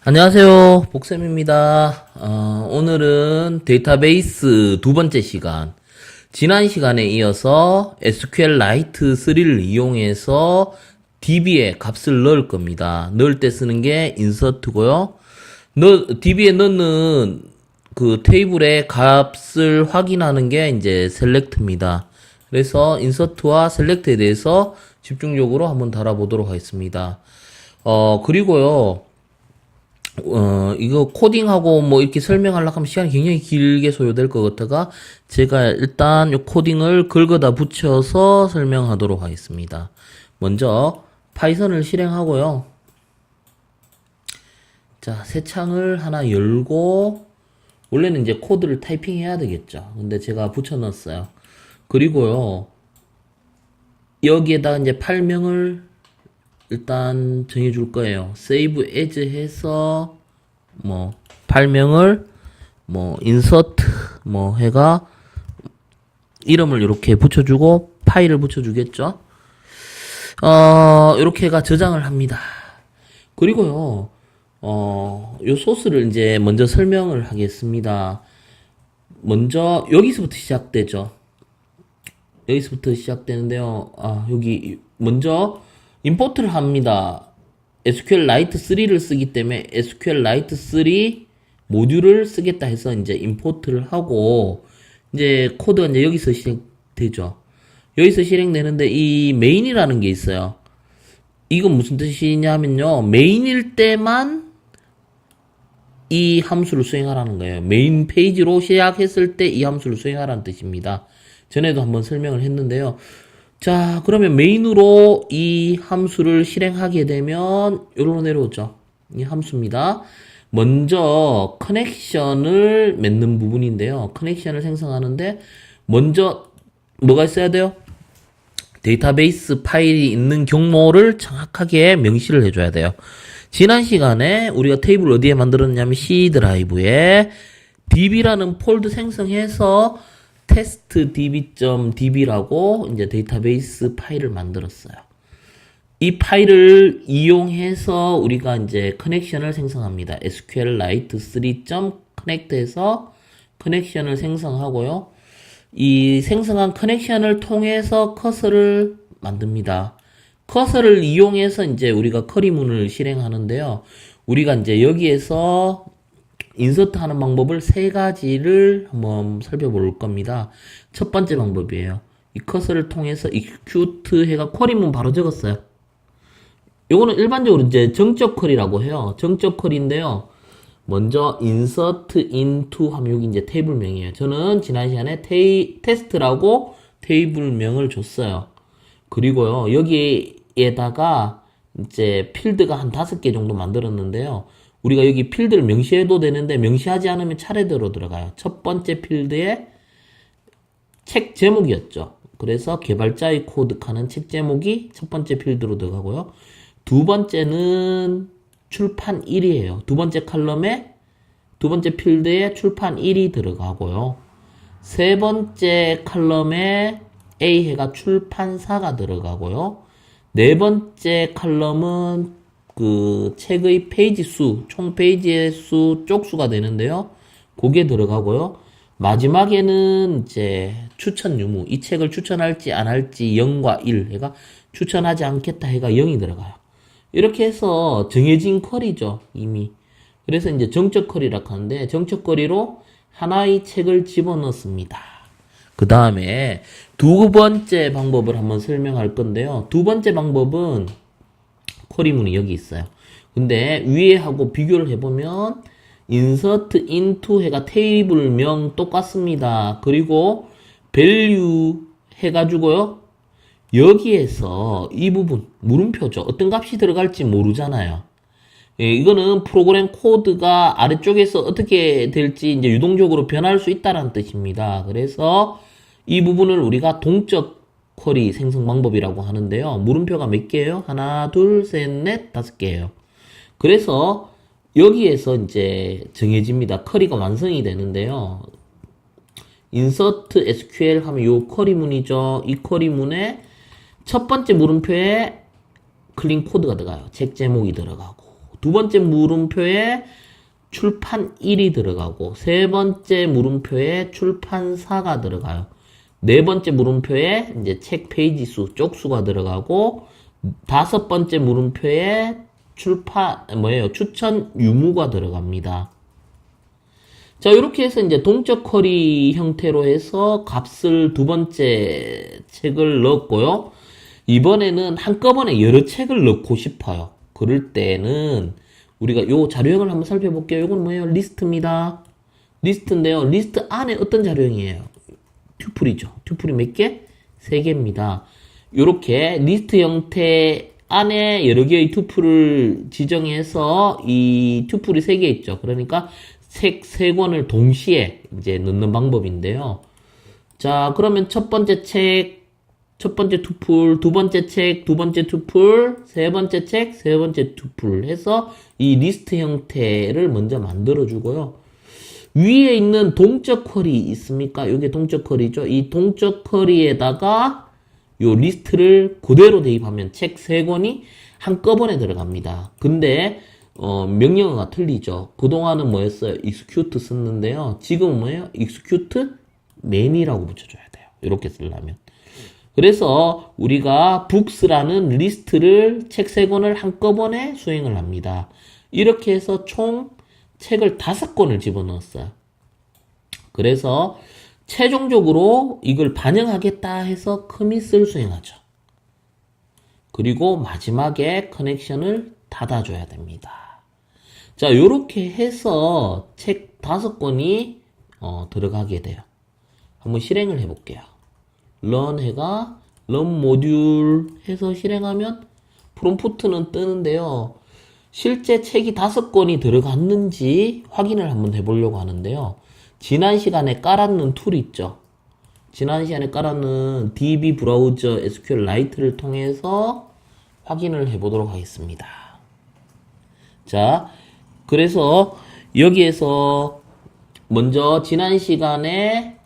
안녕하세요. 복쌤입니다. 오늘은 데이터베이스 두 번째 시간. 지난 시간에 이어서 SQLite 3를 이용해서 DB에 값을 넣을 겁니다. 넣을 때 쓰는 게 insert고요. DB에 넣는 그 테이블의 값을 확인하는 게 이제 select입니다. 그래서 insert와 select에 대해서 집중적으로 한번 다뤄보도록 하겠습니다. 그리고요. 이거 코딩하고 뭐 이렇게 설명하려고 하면 시간이 굉장히 길게 소요될 것 같아가 제가 일단 이 코딩을 긁어다 붙여서 설명하도록 하겠습니다. 먼저 파이썬을 실행하고요. 자, 새 창을 하나 열고 원래는 이제 코드를 타이핑해야 되겠죠. 근데 제가 붙여 넣었어요. 그리고요. 여기에다가 이제 파일명을 일단 정해줄 거예요. save as 해서 파일명을 insert 해가 이름을 이렇게 붙여주고 파일을 붙여주겠죠. 이렇게 해가 저장을 합니다. 그리고요. 요 소스를 이제 먼저 설명을 하겠습니다. 먼저 여기서부터 시작되죠. 여기서부터 시작되는데요. 여기 먼저 임포트를 합니다. SQLite 3를 쓰기 때문에 SQLite 3 모듈을 쓰겠다 해서 이제 임포트를 하고 이제 코드가 이제 여기서 실행되죠. 여기서 실행되는데 이 메인이라는 게 있어요. 이건 무슨 뜻이냐면요. 메인일 때만 이 함수를 수행하라는 거예요. 메인 페이지로 시작했을 때 이 함수를 수행하라는 뜻입니다. 전에도 한번 설명을 했는데요. 자, 그러면 메인으로 이 함수를 실행하게 되면 요로 내려오죠. 이 함수입니다. 먼저 커넥션을 맺는 부분인데요. 커넥션을 생성하는데 먼저 뭐가 있어야 돼요? 데이터베이스 파일이 있는 경로를 정확하게 명시를 해줘야 돼요. 지난 시간에 우리가 테이블 어디에 만들었냐면 C 드라이브에 db라는 폴드 생성해서 test db.db라고 이제 데이터베이스 파일을 만들었어요. 이 파일을 이용해서 우리가 이제 커넥션을 생성합니다. SQLite 3.connect에서 커넥션을 생성하고요. 이 생성한 커넥션을 통해서 커서를 만듭니다. 커서를 이용해서 이제 우리가 커리문을 실행하는데요. 우리가 이제 여기에서 인서트 하는 방법을 세 가지를 한번 살펴볼 겁니다. 첫 번째 방법이에요. 이 커서를 통해서 execute 해가 쿼리문 바로 적었어요. 요거는 일반적으로 이제 정적 쿼리라고 해요. 정적 쿼리인데요. 먼저 insert into 하면 여기 이제 테이블명이에요. 저는 지난 시간에 테스트라고 테이블명을 줬어요. 그리고요. 여기에다가 이제 필드가 한 5개 정도 만들었는데요. 우리가 여기 필드를 명시해도 되는데 명시하지 않으면 차례대로 들어가요. 첫 번째 필드에 책 제목이었죠. 그래서 개발자의 코드 칸은 책 제목이 첫 번째 필드로 들어가고요. 두 번째는 출판일이에요. 두 번째 칼럼에 두 번째 필드에 출판일이 들어가고요. 세 번째 칼럼에 A 해가 출판사가 들어가고요. 네 번째 칼럼은 그 책의 페이지 수, 총 페이지의 수, 쪽수가 되는데요. 그게 들어가고요. 마지막에는 이제 추천 유무, 이 책을 추천할지 안 할지 0과 1 해가 추천하지 않겠다 해가 0이 들어가요. 이렇게 해서 정해진 쿼리죠, 이미. 그래서 이제 정적 쿼리라고 하는데 정적 쿼리로 하나의 책을 집어넣습니다. 그 다음에 두 번째 방법을 한번 설명할 건데요. 두 번째 방법은 쿼리문이 여기 있어요. 근데 위에 하고 비교를 해보면 insert into 해가 테이블명 똑같습니다. 그리고 value 해가지고요. 여기에서 이 부분 물음표죠. 어떤 값이 들어갈지 모르잖아요. 예, 이거는 프로그램 코드가 아래쪽에서 어떻게 될지 이제 유동적으로 변할 수 있다는 뜻입니다. 그래서 이 부분을 우리가 동적 쿼리 생성 방법이라고 하는데요. 물음표가 몇 개예요? 하나, 둘, 셋, 넷, 5개예요. 그래서 여기에서 이제 정해집니다. 쿼리가 완성이 되는데요. insert SQL 하면 요 쿼리문이죠. 이 쿼리문에 첫 번째 물음표에 클린 코드가 들어가요. 책 제목이 들어가고 두 번째 물음표에 출판일이 들어가고, 세 번째 물음표에 출판사가 들어가요. 네 번째 물음표에 이제 책 페이지 수, 쪽수가 들어가고, 다섯 번째 물음표에 추천 유무가 들어갑니다. 자, 이렇게 해서 이제 동적 쿼리 형태로 해서 값을 두 번째 책을 넣었고요. 이번에는 한꺼번에 여러 책을 넣고 싶어요. 그럴 때는 우리가 요 자료형을 한번 살펴볼게요. 요건 뭐예요? 리스트입니다. 리스트인데요. 리스트 안에 어떤 자료형이에요? 튜플이죠. 튜플이 몇 개? 3개입니다. 요렇게 리스트 형태 안에 여러 개의 튜플을 지정해서 이 튜플이 3개 있죠. 그러니까 책 3권을 동시에 이제 넣는 방법인데요. 자, 그러면 첫 번째 책, 첫 번째 튜플, 두 번째 책, 두 번째 튜플, 세 번째 책, 세 번째 튜플 해서 이 리스트 형태를 먼저 만들어주고요. 위에 있는 동적 쿼리 있습니까? 이게 동적 쿼리죠. 이 동적 쿼리에다가 요 리스트를 그대로 대입하면 책 3권이 한꺼번에 들어갑니다. 근데 명령어가 틀리죠. 그동안은 뭐였어요? execute 썼는데요. 지금은 뭐예요? execute main이라고 붙여줘야 돼요. 이렇게 쓰려면. 그래서 우리가 books라는 리스트를 책 3권을 한꺼번에 수행을 합니다. 이렇게 해서 총 책을 5권을 집어넣었어요. 그래서 최종적으로 이걸 반영하겠다 해서 커밋을 수행하죠. 그리고 마지막에 커넥션을 닫아줘야 됩니다. 자, 요렇게 해서 책 5권이 들어가게 돼요. 한번 실행을 해볼게요. run 해가 run 모듈 해서 실행하면 프롬프트는 뜨는데요. 실제 책이 5권이 들어갔는지 확인을 한번 해보려고 하는데요. 지난 시간에 깔았는 툴 있죠. 지난 시간에 깔았는 DB 브라우저 SQLite를 통해서 확인을 해보도록 하겠습니다. 자, 그래서 여기에서 먼저 지난 시간에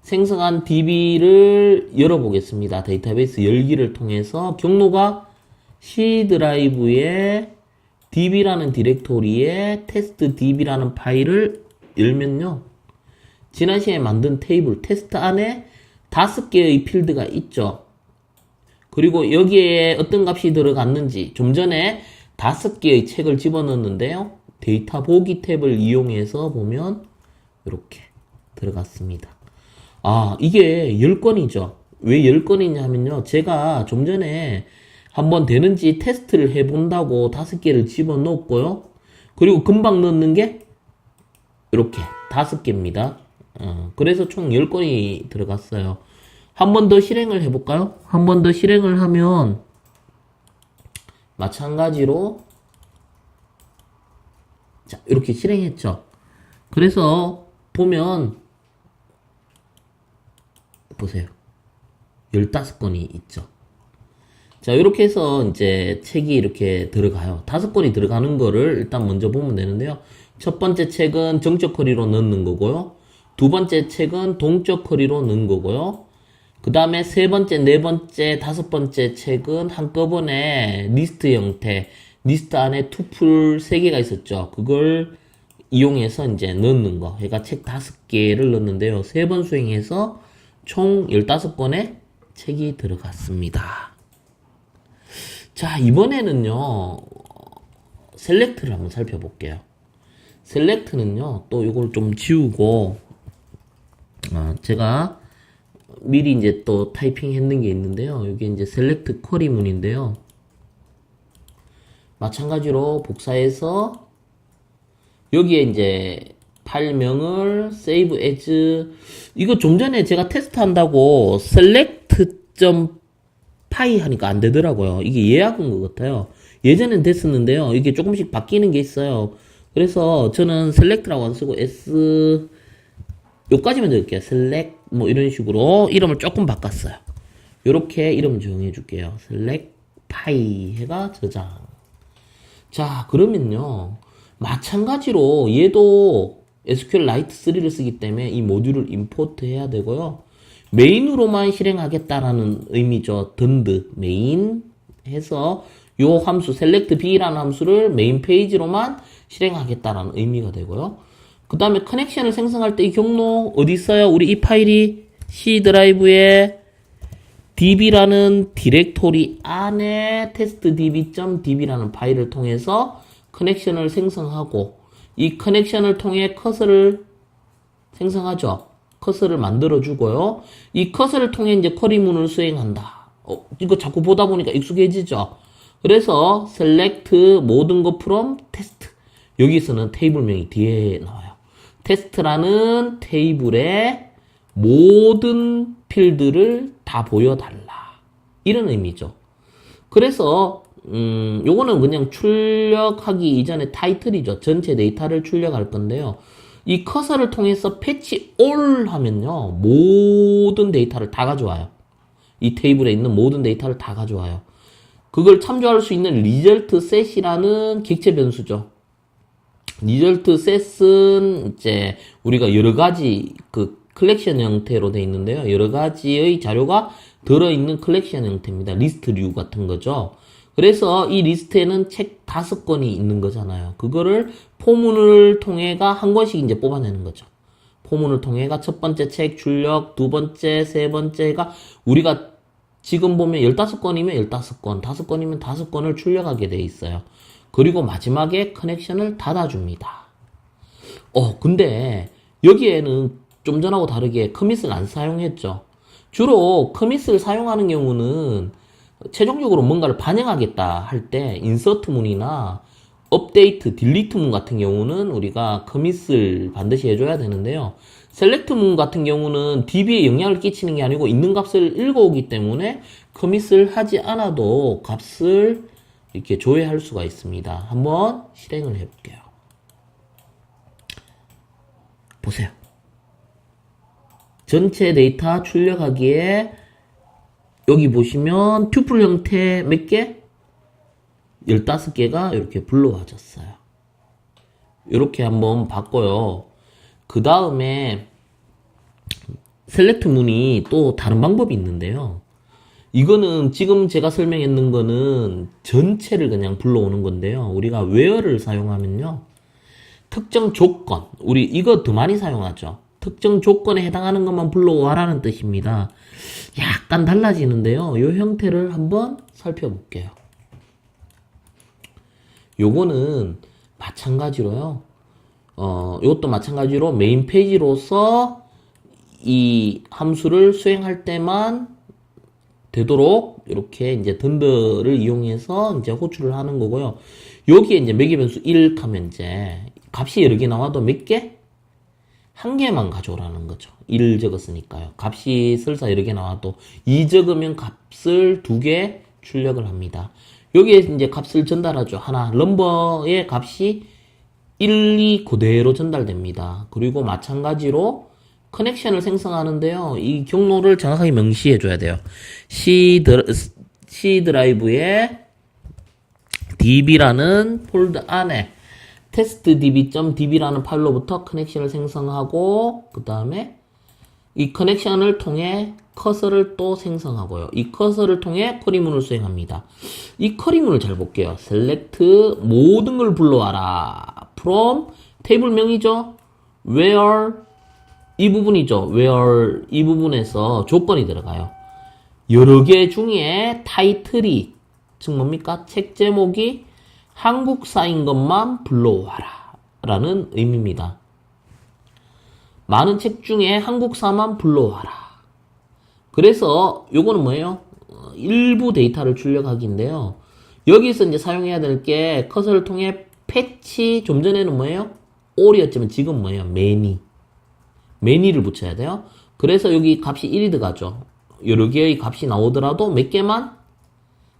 생성한 DB를 열어보겠습니다. 데이터베이스 열기를 통해서 경로가 C 드라이브에 db라는 디렉토리에 테스트 db라는 파일을 열면요. 지난 시간에 만든 테이블 테스트 안에 5개의 필드가 있죠. 그리고 여기에 어떤 값이 들어갔는지 좀 전에 5개의 책을 집어넣었는데요. 데이터 보기 탭을 이용해서 보면 이렇게 들어갔습니다. 아, 이게 10건이죠. 왜 10건이냐면요. 제가 좀 전에 한번 되는지 테스트를 해본다고 5개를 집어넣었고요. 그리고 금방 넣는 게 이렇게 5개입니다. 그래서 총 10건이 들어갔어요. 한 번 더 실행을 해볼까요? 한 번 더 실행을 하면 마찬가지로 자, 이렇게 실행했죠. 그래서 보면 보세요. 15건이 있죠. 자, 이렇게 해서 이제 책이 이렇게 들어가요. 5건이 들어가는 거를 일단 먼저 보면 되는데요. 첫 번째 책은 정적 쿼리로 넣는 거고요. 두 번째 책은 동적 쿼리로 넣은 거고요. 그 다음에 세 번째, 네 번째, 다섯 번째 책은 한꺼번에 리스트 형태, 리스트 안에 투풀 3개가 있었죠. 그걸 이용해서 이제 넣는 거. 그러니까 책 5개를 넣는데요. 3번 수행해서 총 15권의 책이 들어갔습니다. 자, 이번에는요, 셀렉트를 한번 살펴볼게요. 셀렉트는요, 또 이걸 좀 지우고, 제가 미리 이제 또 타이핑 했는 게 있는데요. 이게 이제 셀렉트 쿼리 문인데요. 마찬가지로 복사해서, 여기에 이제 파일명을 save as, 이거 좀 전에 제가 테스트 한다고 select.py 하니까 안 되더라고요. 이게 예약인 것 같아요. 예전엔 됐었는데요. 이게 조금씩 바뀌는 게 있어요. 그래서 저는 select라고 안 쓰고 s 요까지만 적을게요. select 뭐 이런 식으로 이름을 조금 바꿨어요. 요렇게 이름 정해 줄게요. select py 해가 저장. 자, 그러면요. 마찬가지로 얘도 SQLite 3를 쓰기 때문에 이 모듈을 임포트 해야 되고요. 메인으로만 실행하겠다라는 의미죠. 던드 메인 해서 요 함수 select b라는 함수를 메인 페이지로만 실행하겠다라는 의미가 되고요. 그 다음에 커넥션을 생성할 때 이 경로 어디 있어요? 우리 이 파일이 C 드라이브에 db라는 디렉토리 안에 testdb.db라는 파일을 통해서 커넥션을 생성하고 이 커넥션을 통해 커서를 생성하죠. 커서를 만들어 주고요. 이 커서를 통해 이제 쿼리문을 수행한다. 이거 자꾸 보다 보니까 익숙해지죠. 그래서 select 모든 거 from test. 여기서는 테이블명이 뒤에 나와요. 테스트라는 테이블에 모든 필드를 다 보여달라. 이런 의미죠. 그래서 요거는 그냥 출력하기 이전에 타이틀이죠. 전체 데이터를 출력할 건데요. 이 커서를 통해서 패치 올 하면요. 모든 데이터를 다 가져와요. 이 테이블에 있는 모든 데이터를 다 가져와요. 그걸 참조할 수 있는 result set이라는 객체 변수죠. result set은 이제 우리가 여러 가지 그 컬렉션 형태로 되어 있는데요. 여러 가지의 자료가 들어있는 컬렉션 형태입니다. 리스트류 같은 거죠. 그래서 이 리스트에는 책 5권이 있는 거잖아요. 그거를 포문을 통해가 한 권씩 이제 뽑아내는 거죠. 포문을 통해가 첫 번째 책 출력, 두 번째, 세 번째가 우리가 지금 보면 15권이면 15권, 5권이면 5권을 출력하게 돼 있어요. 그리고 마지막에 커넥션을 닫아줍니다. 근데 여기에는 좀 전하고 다르게 커밋을 안 사용했죠. 주로 커밋을 사용하는 경우는 최종적으로 뭔가를 반영하겠다 할 때 인서트 문이나 업데이트, 딜리트 문 같은 경우는 우리가 커밋을 반드시 해줘야 되는데요. 셀렉트 문 같은 경우는 DB에 영향을 끼치는 게 아니고 있는 값을 읽어오기 때문에 커밋을 하지 않아도 값을 이렇게 조회할 수가 있습니다. 한번 실행을 해볼게요. 보세요. 전체 데이터 출력하기에 여기 보시면 튜플 형태 몇 개? 15개가 이렇게 불러와졌어요. 이렇게 한번 봤고요. 그 다음에 셀렉트 문이 또 다른 방법이 있는데요. 이거는 지금 제가 설명했는 거는 전체를 그냥 불러오는 건데요. 우리가 where를 사용하면요. 특정 조건, 우리 이거 더 많이 사용하죠. 특정 조건에 해당하는 것만 불러와라는 뜻입니다. 약간 달라지는데요. 이 형태를 한번 살펴볼게요. 요거는 마찬가지로요. 이것도 마찬가지로 메인 페이지로서 이 함수를 수행할 때만 되도록 이렇게 이제 던더를 이용해서 이제 호출을 하는 거고요. 여기에 이제 매개 변수 1 하면 이제 값이 여러 개 나와도 몇 개? 한 개만 가져오라는 거죠. 1 적었으니까요. 값이 설사 여러 개 나와도 2 적으면 값을 2개 출력을 합니다. 여기에 이제 값을 전달하죠. 하나, 넘버의 값이 1, 2 그대로 전달됩니다. 그리고 마찬가지로 커넥션을 생성하는데요. 이 경로를 정확하게 명시해 줘야 돼요. C 드라이브에 db라는 폴더 안에 testdb.db라는 파일로부터 커넥션을 생성하고 그 다음에 이 커넥션을 통해 커서를 또 생성하고요. 이 커서를 통해 쿼리문을 수행합니다. 이 쿼리문을 잘 볼게요. select 모든 걸 불러와라. from 테이블명이죠. where 이 부분이죠. where 이 부분에서 조건이 들어가요. 여러 개 중에 타이틀이 즉 뭡니까? 책 제목이 한국사인 것만 불러와라 라는 의미입니다. 많은 책 중에 한국사만 불러와라. 그래서 요거는 뭐예요? 일부 데이터를 출력하기인데요. 여기서 이제 사용해야 될 게 커서를 통해 패치, 좀 전에는 뭐예요? all이었지만 지금 뭐예요? many를 붙여야 돼요. 그래서 여기 값이 1이 들어가죠. 여러 개의 값이 나오더라도 몇 개만?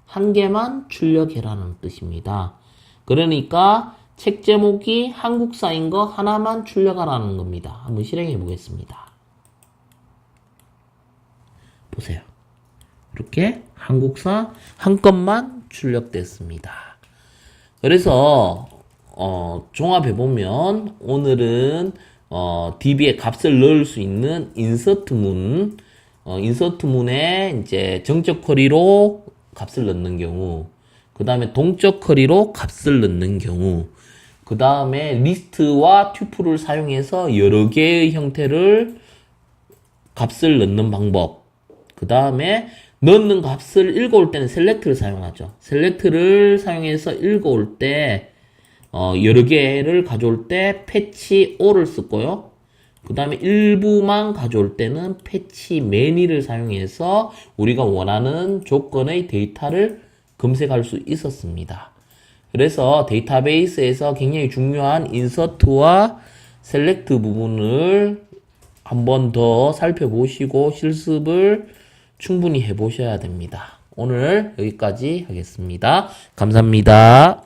한 개만 출력해라는 뜻입니다. 그러니까 책 제목이 한국사인 거 하나만 출력하라는 겁니다. 한번 실행해 보겠습니다. 보세요. 이렇게 한국사 한 건만 출력됐습니다. 그래서 종합해보면 오늘은 DB에 값을 넣을 수 있는 인서트문, 인서트문에 이제 정적 쿼리로 값을 넣는 경우, 그 다음에 동적 커리로 값을 넣는 경우, 그 다음에 리스트와 튜플을 사용해서 여러 개의 형태를 값을 넣는 방법, 그 다음에 넣는 값을 읽어올 때는 셀렉트를 사용하죠. 셀렉트를 사용해서 읽어올 때 여러 개를 가져올 때 패치 all을 쓰고요. 그 다음에 일부만 가져올 때는 패치 many를 사용해서 우리가 원하는 조건의 데이터를 검색할 수 있었습니다. 그래서 데이터베이스에서 굉장히 중요한 인서트와 셀렉트 부분을 한 번 더 살펴보시고 실습을 충분히 해보셔야 됩니다. 오늘 여기까지 하겠습니다. 감사합니다.